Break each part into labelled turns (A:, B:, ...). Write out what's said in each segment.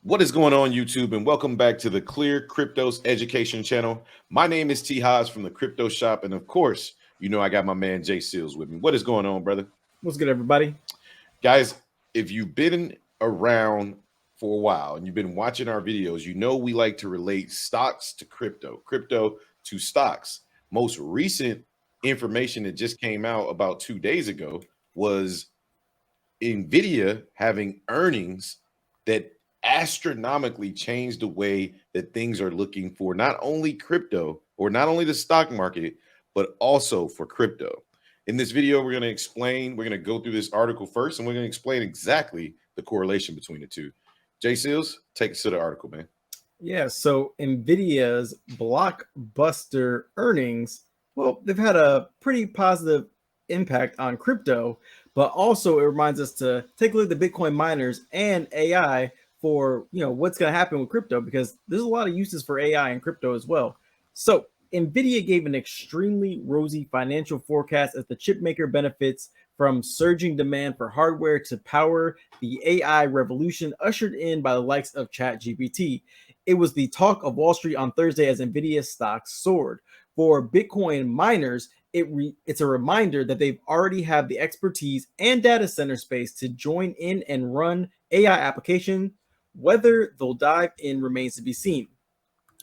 A: What is going on, YouTube? And welcome back to the Clear Cryptos Education Channel. My name is T. Haas from the Crypto Shop. And of course, you know I got my man Jay Seals with me. What is going on, brother?
B: What's good, everybody?
A: Guys, if you've been around for a while and you've been watching our videos, you know we like to relate stocks to crypto, crypto to stocks. Most recent information that just came out about 2 days ago was Nvidia having earnings that astronomically changed the way that things are looking for not only crypto or not only the stock market, but also for crypto. In this video, we're going to go through this article first, and we're going to explain exactly the correlation between the two. Jay Seals, take us to the article, man.
B: Yeah, so Nvidia's blockbuster earnings, well, they've had a pretty positive impact on crypto, but also it reminds us to take a look at the Bitcoin miners and AI for, what's going to happen with crypto, because there's a lot of uses for AI and crypto as well. So Nvidia gave an extremely rosy financial forecast as the chip maker benefits from surging demand for hardware to power the AI revolution ushered in by the likes of ChatGPT. It was the talk of Wall Street on Thursday as Nvidia stocks soared. For Bitcoin miners, it's a reminder that they've already have the expertise and data center space to join in and run AI application. Whether they'll dive in remains to be seen.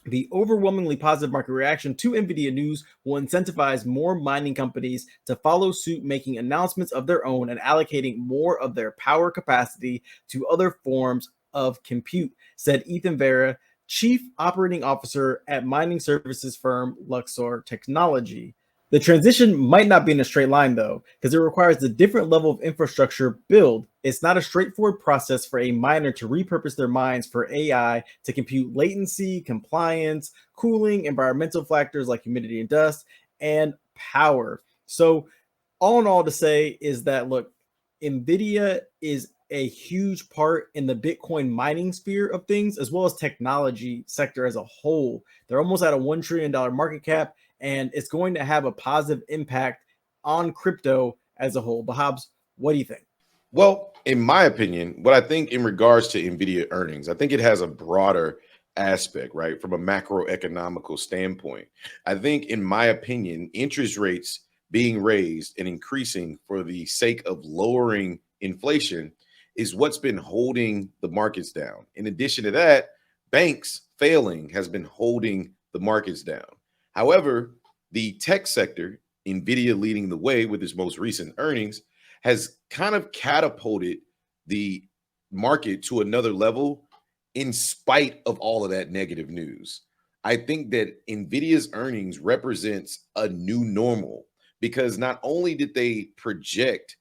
B: The overwhelmingly positive market reaction to Nvidia news will incentivize more mining companies to follow suit, making announcements of their own and allocating more of their power capacity to other forms of compute, said Ethan Vera, Chief Operating Officer at mining services firm Luxor Technology. The transition might not be in a straight line, though, because it requires a different level of infrastructure build. It's not a straightforward process for a miner to repurpose their mines for AI to compute latency, compliance, cooling, environmental factors like humidity and dust, and power. So, all in all, to say is that, look, NVIDIA is a huge part in the Bitcoin mining sphere of things, as well as technology sector as a whole. They're almost at a $1 trillion market cap, and it's going to have a positive impact on crypto as a whole. But Hobbs, what do you think?
A: Well, in my opinion, what I think in regards to Nvidia earnings, I think it has a broader aspect, right? From a macroeconomical standpoint. I think, in my opinion, interest rates being raised and increasing for the sake of lowering inflation is what's been holding the markets down. In addition to that, banks failing has been holding the markets down. However, the tech sector, Nvidia leading the way with its most recent earnings, has kind of catapulted the market to another level in spite of all of that negative news. I think that Nvidia's earnings represents a new normal because not only did they project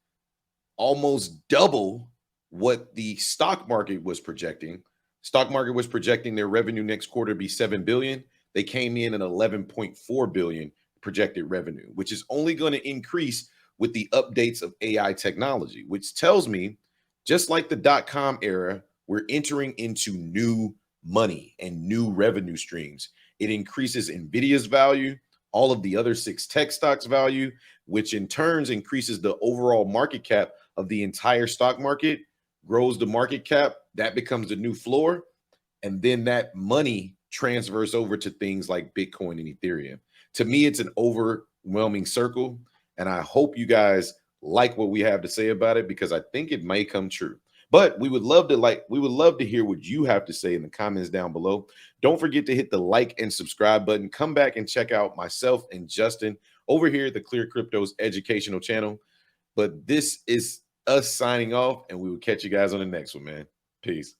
A: almost double what the stock market was projecting. Stock market was projecting their revenue next quarter to be 7 billion. They came in at 11.4 billion projected revenue, which is only going to increase with the updates of AI technology, which tells me, just like the dot-com era, we're entering into new money and new revenue streams. It increases Nvidia's value, all of the other 6 tech stocks value, which in turns increases the overall market cap of the entire stock market, grows the market cap, that becomes the new floor, and then that money transfers over to things like Bitcoin and Ethereum. To me, it's an overwhelming circle, and I hope you guys like what we have to say about it because I think it may come true. But we would love to hear what you have to say in the comments down below. Don't forget to hit the like and subscribe button. Come back and check out myself and Justin over here at the Clear Cryptos Educational Channel. But this is us signing off, and we will catch you guys on the next one, man. Peace.